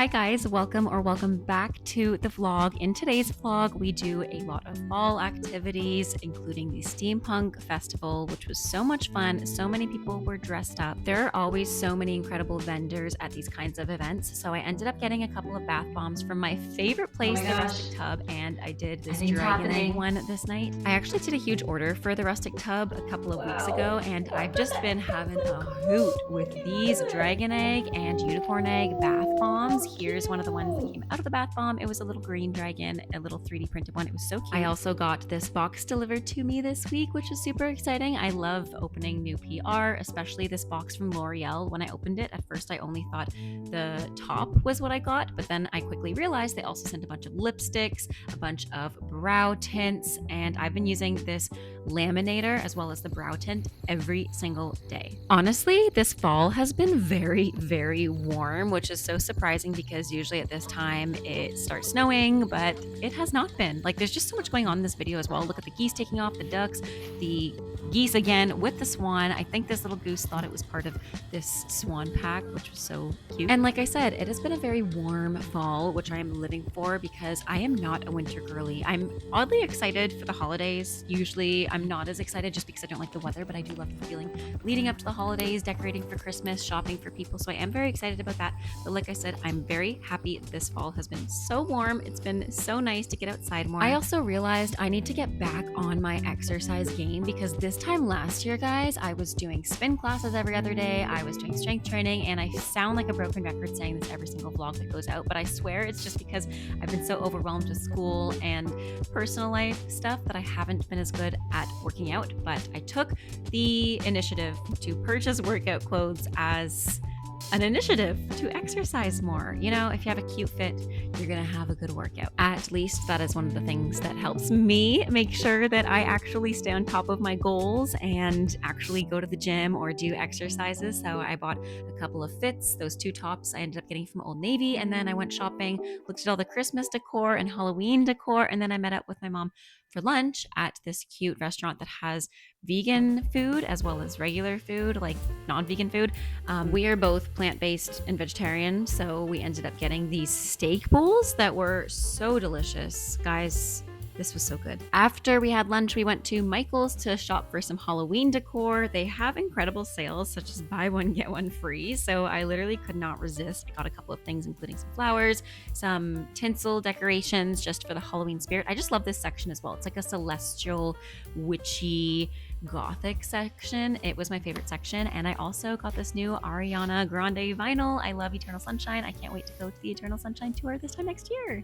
Hi guys, welcome back to the vlog. In today's vlog, we do a lot of fall activities, including the Steampunk Festival, which was so much fun. So many people were dressed up. There are always so many incredible vendors at these kinds of events. So I ended up getting a couple of bath bombs from my favorite place, the Rustic Tub, and I did this dragon egg one this night. I actually did a huge order for the Rustic Tub a couple of weeks ago, and I've just been having a hoot with these dragon egg and unicorn egg bath bombs. Here's one of the ones that came out of the bath bomb. It was a little green dragon, a little 3D printed one. It was so cute. I also got this box delivered to me this week, which is super exciting. I love opening new PR, especially this box from L'Oreal. When I opened it, at first I only thought the top was what I got, but then I quickly realized they also sent a bunch of lipsticks, a bunch of brow tints, and I've been using this laminator as well as the brow tint every single day. Honestly, this fall has been very warm, which is so surprising because usually at this time it starts snowing, but it has not been. Like, there's just so much going on in this video as well. Look at the geese taking off, the ducks, the geese again with the swan. I think this little goose thought it was part of this swan pack, which was so cute. And like I said, it has been a very warm fall, which I am living for because I am not a winter girly. I'm oddly excited for the holidays. Usually I'm not as excited just because I don't like the weather, but I do love the feeling leading up to the holidays, decorating for Christmas, shopping for people. So I am very excited about that. But like I said, I'm very happy this fall has been so warm. It's been so nice to get outside more. I also realized I need to get back on my exercise game because this time last year, guys, I was doing spin classes every other day. I was doing strength training, and I sound like a broken record saying this every single vlog that goes out, but I swear it's just because I've been so overwhelmed with school and personal life stuff that I haven't been as good at working out. But I took the initiative to purchase workout clothes as an initiative to exercise more. You know, if you have a cute fit, you're gonna have a good workout. At least that is one of the things that helps me make sure that I actually stay on top of my goals and actually go to the gym or do exercises. So I bought a couple of fits. Those two tops I ended up getting from Old Navy, and then I went shopping, looked at all the Christmas decor and Halloween decor, and then I met up with my mom for lunch at this cute restaurant that has vegan food as well as regular food, like non-vegan food. We are both plant-based and vegetarian, so we ended up getting these steak bowls that were so delicious. Guys, this was so good. After we had lunch, we went to Michael's to shop for some Halloween decor. They have incredible sales, such as buy one, get one free. So I literally could not resist. I got a couple of things, including some flowers, some tinsel decorations just for the Halloween spirit. I just love this section as well. It's like a celestial, witchy, gothic section. It was my favorite section. And I also got this new Ariana Grande vinyl. I love Eternal Sunshine. I can't wait to go to the Eternal Sunshine tour this time next year.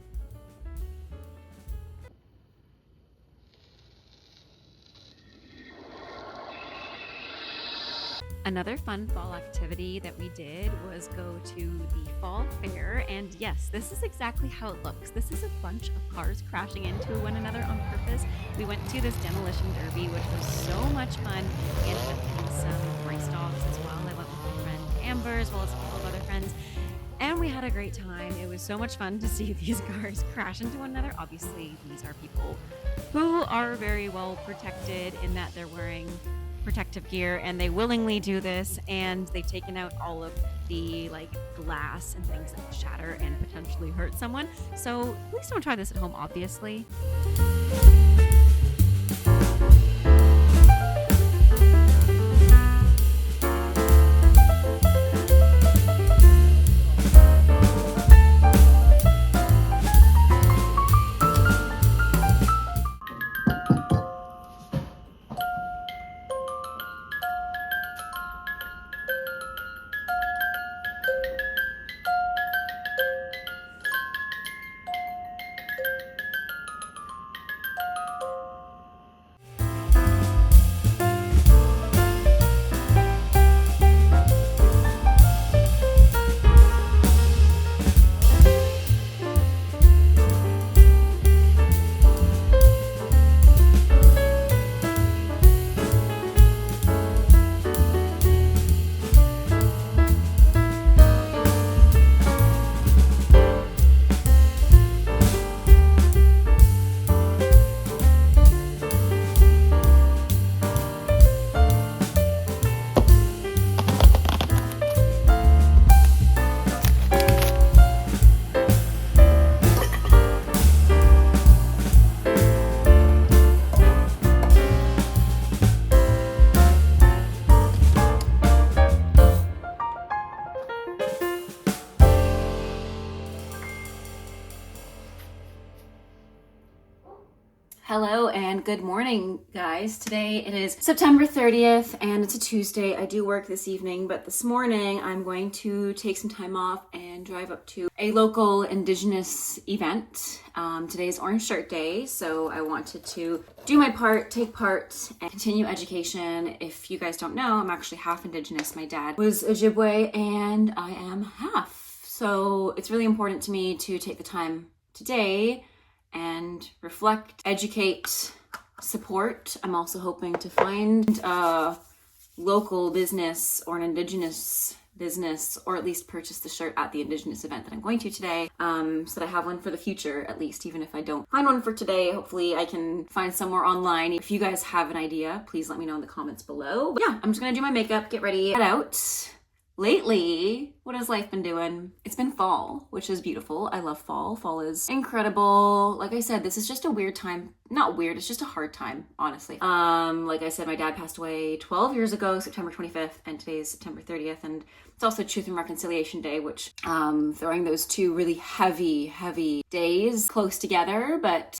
Another fun fall activity that we did was go to the fall fair, and yes, this is exactly how it looks. This is a bunch of cars crashing into one another on purpose. We went to this Demolition derby, which was so much fun. We ended up getting some race dogs as well. I went with my friend Amber as well as a couple of other friends, and we had a great time. It was so much fun to see these cars crash into one another. Obviously, these are people who are very well protected in that they're wearing protective gear, and they willingly do this, and they've taken out all of the glass and things that shatter and potentially hurt someone. So please don't try this at home, obviously. Good morning, guys. Today it is September 30th and it's a Tuesday. I do work this evening, but this morning I'm going to take some time off and drive up to a local Indigenous event. Today is Orange Shirt Day, so I wanted to do my part, take part, and continue education. If you guys don't know, I'm actually half Indigenous. My dad was Ojibwe and I am half. So it's really important to me to take the time today and reflect, educate, support. I'm also hoping to find a local business or an Indigenous business, or at least purchase the shirt at the Indigenous event that I'm going to today, so that I have one for the future, at least. Even if I don't find one for today, hopefully I can find somewhere online. If you guys have an idea, please let me know in the comments below. But yeah, I'm just gonna do my makeup, get ready, head out. Lately, what has life been doing? It's been fall, which is beautiful. I love fall. Fall is incredible. Like I said, this is just a weird time. Not weird, it's just a hard time, honestly. Like I said, my dad passed away 12 years ago, September 25th, and today's September 30th, and it's also Truth and Reconciliation Day, which throwing those two really heavy days close together, but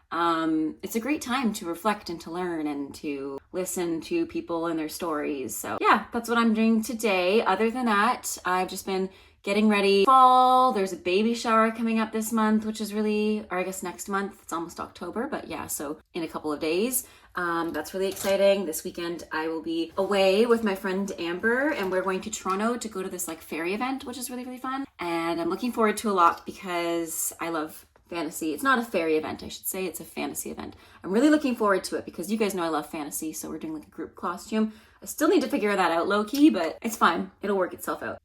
it's a great time to reflect and to learn and to listen to people and their stories. So yeah, that's what I'm doing today. Other than that, I've just been getting ready. Fall, there's a baby shower coming up this month, which is really, or I guess next month, it's almost October, but yeah, so in a couple of days. That's really exciting. This weekend I will be away with my friend Amber, and we're going to Toronto to go to this like fairy event, which is really fun. And I'm looking forward to a lot because I love fantasy. It's not a fairy event, I should say. It's a fantasy event. I'm really looking forward to it because you guys know I love fantasy, so we're doing like a group costume. I still need to figure that out low-key, but it's fine. It'll work itself out.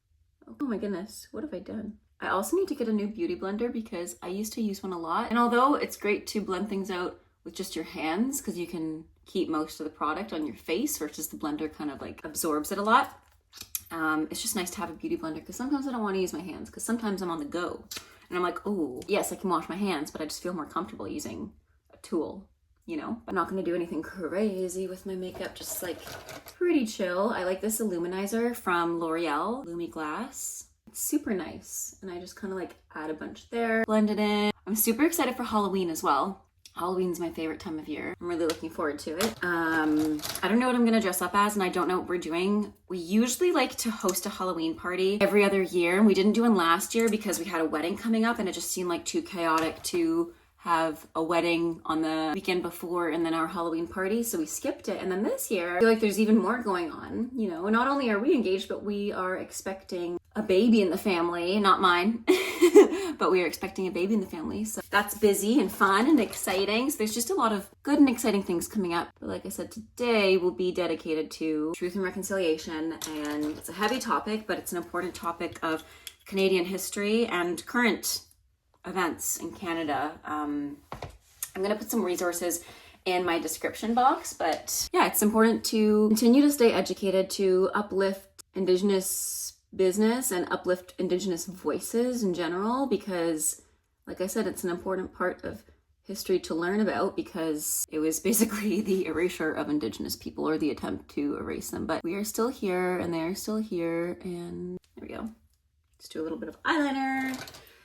Oh my goodness, what have I done? I also need to get a new beauty blender because I used to use one a lot. And although it's great to blend things out with just your hands because you can keep most of the product on your face versus the blender kind of like absorbs it a lot, it's just nice to have a beauty blender because sometimes I don't want to use my hands because sometimes I'm on the go and I'm like, oh, yes, I can wash my hands, but I just feel more comfortable using a tool. You know, I'm not gonna do anything crazy with my makeup, just like pretty chill. I like this illuminizer from L'Oreal, Lumi Glass. It's super nice. And I just kind of like add a bunch there, blend it in. I'm super excited for Halloween as well. Halloween's my favorite time of year. I'm really looking forward to it. I don't know what I'm gonna dress up as and I don't know what we're doing. We usually like to host a Halloween party every other year. And we didn't do one last year because we had a wedding coming up and it just seemed like too chaotic to have a wedding on the weekend before and then our Halloween party, so we skipped it. And then this year, I feel like there's even more going on. You know, not only are we engaged, but we are expecting a baby in the family, not mine, but we are expecting a baby in the family. So that's busy and fun and exciting. So there's just a lot of good and exciting things coming up. But like I said, today will be dedicated to truth and reconciliation. And it's a heavy topic, but it's an important topic of Canadian history and current events in Canada. I'm gonna put some resources in my description box, but yeah, it's important to continue to stay educated, to uplift Indigenous business and uplift Indigenous voices in general, because like I said, it's an important part of history to learn about because it was basically the erasure of Indigenous people or the attempt to erase them. But we are still here and they are still here, and there we go. Let's do a little bit of eyeliner.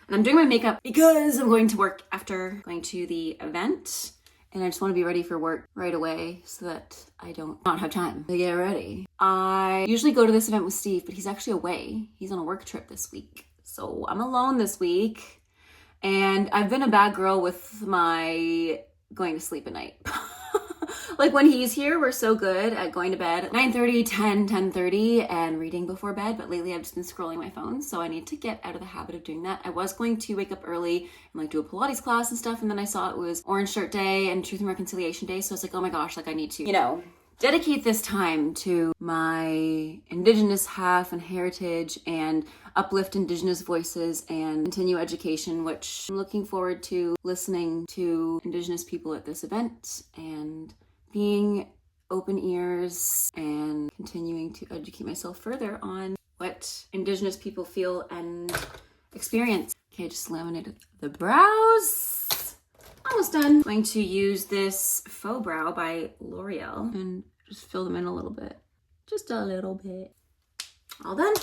And I'm doing my makeup because I'm going to work after going to the event. And I just want to be ready for work right away so that I don't not have time to get ready. I usually go to this event with Steve, but he's actually away. He's on a work trip this week. So I'm alone this week. And I've been a bad girl with my going to sleep at night. Like when he's here, we're so good at going to bed at 9:30, 10:30 and reading before bed. But lately I've just been scrolling my phone. So I need to get out of the habit of doing that. I was going to wake up early and like do a Pilates class and stuff. And then I saw it was Orange Shirt Day and Truth and Reconciliation Day. So I was like, oh my gosh, like I need to, you know, dedicate this time to my Indigenous half and heritage and uplift Indigenous voices and continue education, which I'm looking forward to listening to Indigenous people at this event and being open ears and continuing to educate myself further on what Indigenous people feel and experience. Okay, I just laminated the brows. Almost done. I'm going to use this Faux Brow by L'Oreal and just fill them in a little bit. Just a little bit. All done.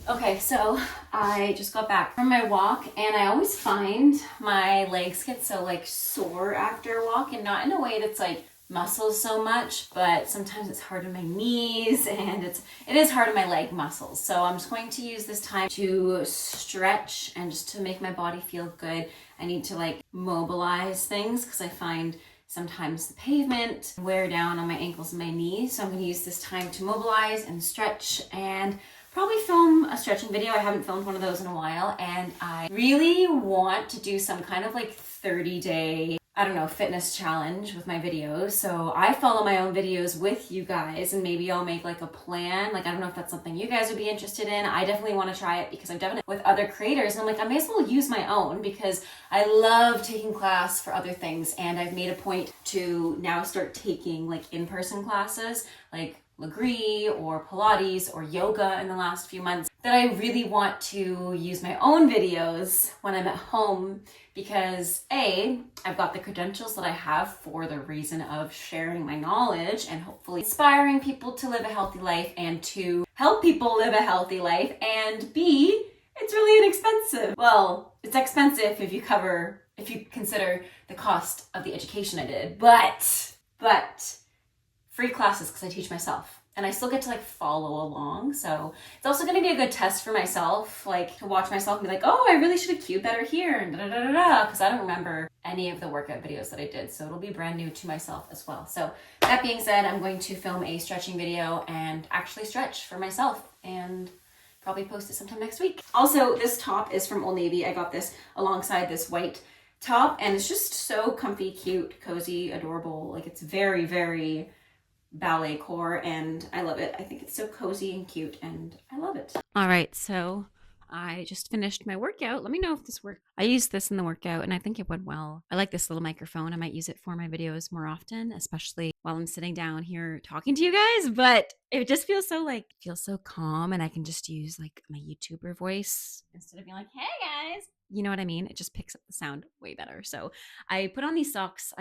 Okay, so I just got back from my walk and I always find my legs get so like sore after a walk, and not in a way that's like muscles so much, but sometimes it's hard on my knees and it is hard on my leg muscles. So I'm just going to use this time to stretch and just to make my body feel good. I need to like mobilize things because I find sometimes the pavement wear down on my ankles and my knees. So I'm going to use this time to mobilize and stretch and probably film a stretching video. I haven't filmed one of those in a while, and I really want to do some kind of like 30-day, I don't know, fitness challenge with my videos. So I follow my own videos with you guys, and maybe I'll make like a plan. Like, I don't know if that's something you guys would be interested in. I definitely want to try it because I've done it with other creators, and I'm like, I may as well use my own because I love taking class for other things, and I've made a point to now start taking like in-person classes, like Legree or Pilates or yoga in the last few months, that I really want to use my own videos when I'm at home because A, I've got the credentials that I have for the reason of sharing my knowledge and hopefully inspiring people to live a healthy life and to help people live a healthy life, and B, it's really inexpensive. Well, it's expensive if you consider the cost of the education I did, but free classes because I teach myself and I still get to like follow along. So it's also going to be a good test for myself, like to watch myself and be like, oh, I really should have cued better here and because I don't remember any of the workout videos that I did. So it'll be brand new to myself as well. So that being said, I'm going to film a stretching video and actually stretch for myself and probably post it sometime next week. Also, this top is from Old Navy. I got this alongside this white top and it's just so comfy, cute, cozy, adorable. Like, it's very, very ballet core and I love it. I think it's so cozy and cute and I love it. All right, so I just finished my workout. Let me know if this worked. I used this in the workout and I think it went well. I like this little microphone. I might use it for my videos more often, especially while I'm sitting down here talking to you guys, but it just feels so calm, and I can just use like my YouTuber voice instead of being like, hey guys, you know what I mean? It just picks up the sound way better. So I put on these socks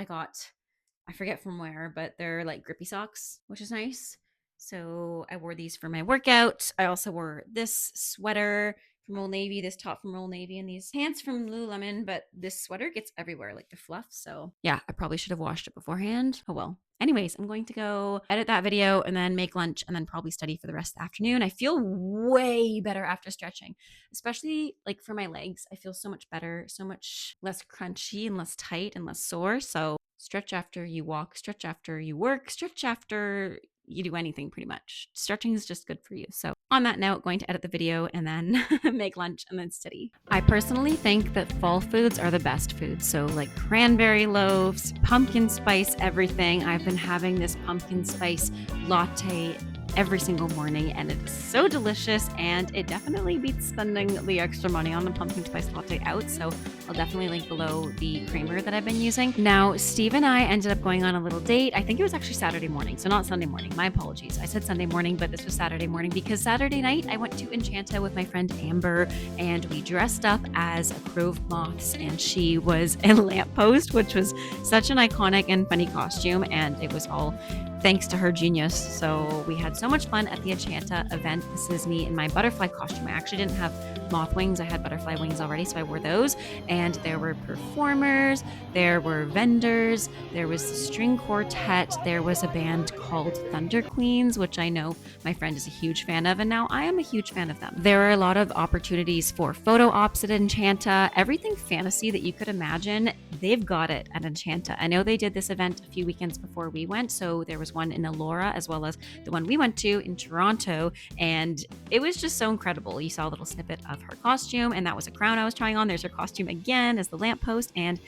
I forget from where, but they're like grippy socks, which is nice. So I wore these for my workout. I also wore this sweater from Old Navy, this top from Old Navy, and these pants from Lululemon, but this sweater gets everywhere, like the fluff. So yeah, I probably should have washed it beforehand. Oh well. Anyways, I'm going to go edit that video and then make lunch and then probably study for the rest of the afternoon. I feel way better after stretching, especially like for my legs. I feel so much better, so much less crunchy and less tight and less sore. So stretch after you walk, stretch after you work, stretch after you do anything pretty much. Stretching is just good for you. So on that note, going to edit the video and then make lunch and then study. I personally think that fall foods are the best foods. So like cranberry loaves, pumpkin spice, everything. I've been having this pumpkin spice latte every single morning and it's so delicious, and it definitely beats spending the extra money on the pumpkin spice latte out. So I'll definitely link below the creamer that I've been using. Now, Steve and I ended up going on a little date. I think it was actually Saturday morning, so not Sunday morning. My apologies. I said Sunday morning, but this was Saturday morning because Saturday night I went to Enchanta with my friend Amber and we dressed up as a crow of moths, and she was a lamppost, which was such an iconic and funny costume, and it was all thanks to her genius. So we had so much fun at the Enchanta event. This is me in my butterfly costume. I actually didn't have moth wings. I had butterfly wings already, so I wore those. And there were performers, there were vendors, there was a string quartet, there was a band called Thunder Queens, which I know my friend is a huge fan of, and now I am a huge fan of them. There are a lot of opportunities for photo ops at Enchanta. Everything fantasy that you could imagine, they've got it at Enchanta. I know they did this event a few weekends before we went, so there was one in Elora as well as the one we went to in Toronto, and it was just so incredible. You saw a little snippet of her costume, and that was a crown I was trying on. There's her costume again as the lamppost, and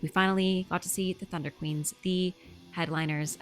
we finally got to see the Thunder Queens, the headliners.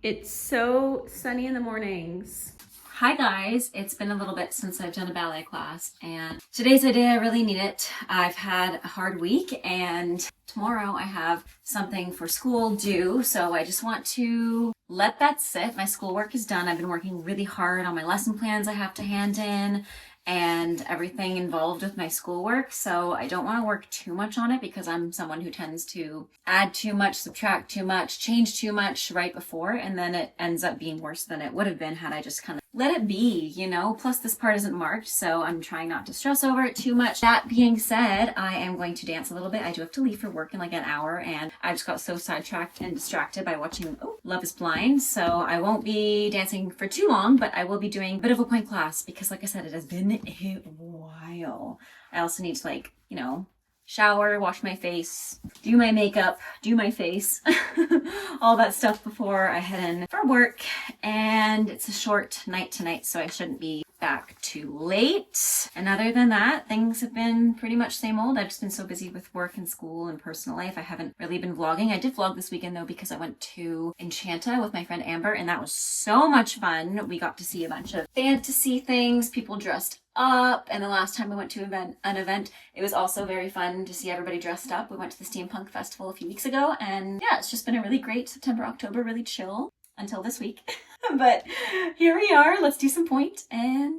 It's so sunny in the mornings. Hi guys, it's been a little bit since I've done a ballet class and today's a day I really need it. I've had a hard week and tomorrow I have something for school due, so I just want to let that sit. My schoolwork is done. I've been working really hard on my lesson plans I have to hand in and everything involved with my schoolwork, so I don't want to work too much on it because I'm someone who tends to add too much, subtract too much, change too much right before, and then it ends up being worse than it would have been had I just kind of let it be, you know? Plus this part isn't marked, so I'm trying not to stress over it too much. That being said, I am going to dance a little bit. I do have to leave for work in like an hour, and I just got so sidetracked and distracted by watching Love is Blind, so I won't be dancing for too long, but I will be doing a bit of a point class because like I said, it has been a while. I also need to shower, wash my face, do my makeup, do my face, all that stuff before I head in for work. And it's a short night tonight, so I shouldn't be back too late. And other than that, things have been pretty much same old. I've just been so busy with work and school and personal life. I haven't really been vlogging. I did vlog this weekend though because I went to Enchanta with my friend Amber, and that was so much fun. We got to see a bunch of fantasy things, people dressed up, and the last time we went to an event, it was also very fun to see everybody dressed up. We went to the Steampunk Festival a few weeks ago, and yeah, it's just been a really great September, October, really chill until this week. But here we are. Let's do some point, and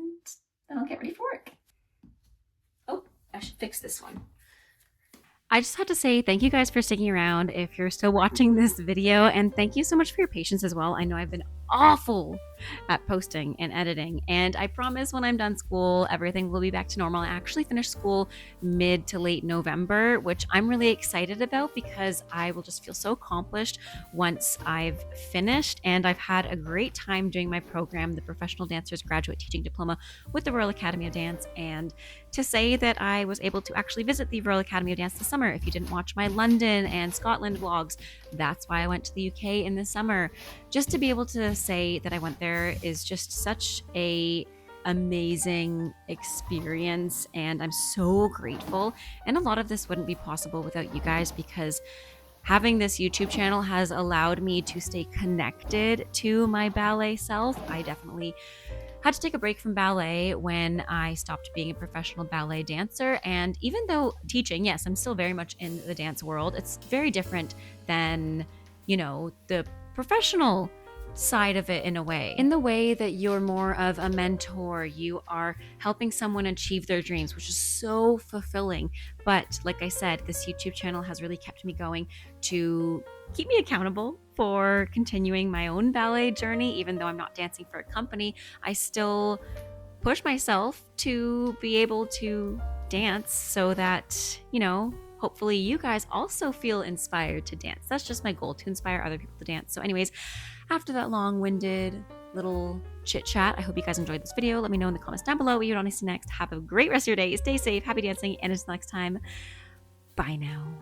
then I'll get ready for work. Oh, I should fix this one. I just had to say thank you guys for sticking around if you're still watching this video, and thank you so much for your patience as well. I know I've been awful at posting and editing, and I promise when I'm done school, everything will be back to normal. I actually finished school mid to late November, which I'm really excited about because I will just feel so accomplished once I've finished, and I've had a great time doing my program, the Professional Dancers Graduate Teaching Diploma with the Royal Academy of Dance, and to say that I was able to actually visit the Royal Academy of Dance this summer. If you didn't watch my London and Scotland vlogs, that's why I went to the UK in the summer. Just to be able to say that I went there is just such a amazing experience, and I'm so grateful. And a lot of this wouldn't be possible without you guys, because having this YouTube channel has allowed me to stay connected to my ballet self. I definitely had to take a break from ballet when I stopped being a professional ballet dancer. And even though teaching, yes, I'm still very much in the dance world, it's very different than, the professional side of it in a way. In the way that you're more of a mentor, you are helping someone achieve their dreams, which is so fulfilling. But like I said, this YouTube channel has really kept me going to keep me accountable for continuing my own ballet journey. Even though I'm not dancing for a company, I still push myself to be able to dance so that, hopefully you guys also feel inspired to dance. That's just my goal, to inspire other people to dance. So anyways, after that long-winded little chit chat, I hope you guys enjoyed this video. Let me know in the comments down below what you would want to see next. Have a great rest of your day. Stay safe, happy dancing, and until next time, bye now.